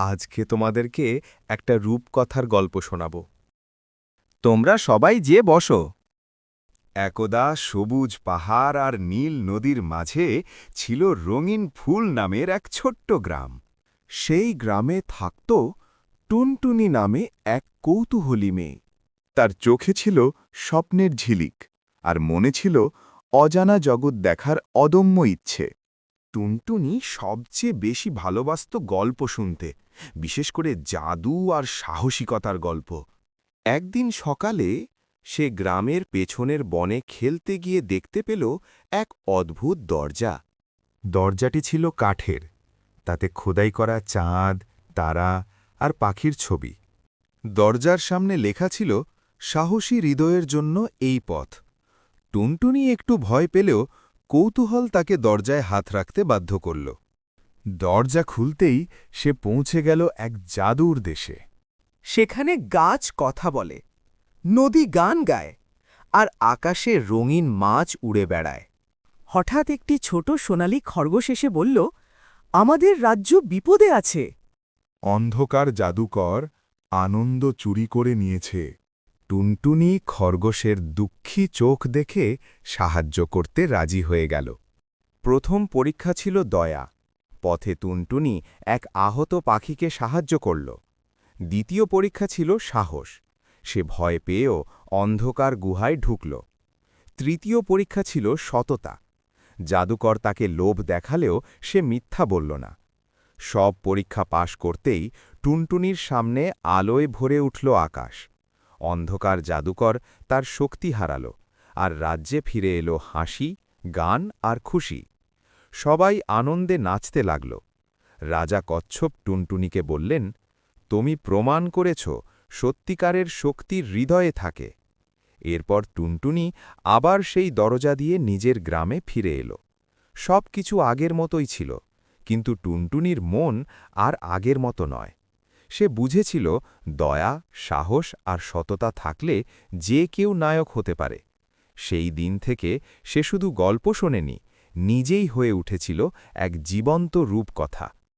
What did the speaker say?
আজকে তোমাদেরকে একটা রূপকথার গল্প শোনাব। তোমরা সবাই যে বসো। একদা সবুজ পাহাড় আর নীল নদীর মাঝে ছিল রঙিন ফুল নামের এক ছোট্ট গ্রাম। সেই গ্রামে থাকত টুনটুনি নামে এক কৌতূহলী মেয়ে। তার চোখে ছিল স্বপ্নের ঝিলিক, আর মনে ছিল অজানা জগৎ দেখার অদম্য ইচ্ছে। টুনটুনি সবচেয়ে বেশি ভালোবাসত গল্প শুনতে, বিশেষ করে জাদু আর সাহসিকতার গল্প। একদিন সকালে সে গ্রামের পেছনের বনে খেলতে গিয়ে দেখতে পেল এক অদ্ভুত দরজা। দরজাটি ছিল কাঠের, তাতে খোদাই করা চাঁদ, তারা আর পাখির ছবি। দরজার সামনে লেখা ছিল, সাহসী হৃদয়ের জন্য এই পথ। টুনটুনি একটু ভয় পেলেও কৌতূহল তাকে দরজায় হাত রাখতে বাধ্য করল। দরজা খুলতেই সে পৌঁছে গেল এক জাদুর দেশে। সেখানে গাছ কথা বলে, নদী গান গায়, আর আকাশে রঙিন মাছ উড়ে বেড়ায়। হঠাৎ একটি ছোট সোনালী খরগোশ এসে বলল, আমাদের রাজ্য বিপদে আছে। অন্ধকার জাদুকর আনন্দ চুরি করে নিয়েছে। টুনটুনি খরগোশের দুঃখী চোখ দেখে সাহায্য করতে রাজি হয়ে গেল। প্রথম পরীক্ষা ছিল দয়া। পথে টুনটুনি এক আহত পাখিকে সাহায্য করল। দ্বিতীয় পরীক্ষা ছিল সাহস। সে ভয় পেয়েও অন্ধকার গুহায় ঢুকল। তৃতীয় পরীক্ষা ছিল সততা। জাদুকর তাকে লোভ দেখালেও সে মিথ্যা বলল না। সব পরীক্ষা পাশ করতেই টুনটুনির সামনে আলোয় ভরে উঠল আকাশ। অন্ধকার জাদুকর তার শক্তি হারাল, আর রাজ্যে ফিরে এলো হাসি, গান আর খুশি। সবাই আনন্দে নাচতে লাগল। রাজা কচ্ছপ টুনটুনিকে বললেন, তুমি প্রমাণ করেছ সত্যিকারের শক্তি হৃদয়ে থাকে। এরপর টুনটুনি আবার সেই দরজা দিয়ে নিজের গ্রামে ফিরে এলো। সব কিছু আগের মতোই ছিল, কিন্তু টুনটুনির মন আর আগের মতো নয়। সে বুঝেছিল দয়া, সাহস আর সততা থাকলে যে কেউ নায়ক হতে পারে। সেই দিন থেকে সে শুধু গল্প শোনেনি, নিজেই হয়ে উঠেছিল এক জীবন্ত রূপকথা।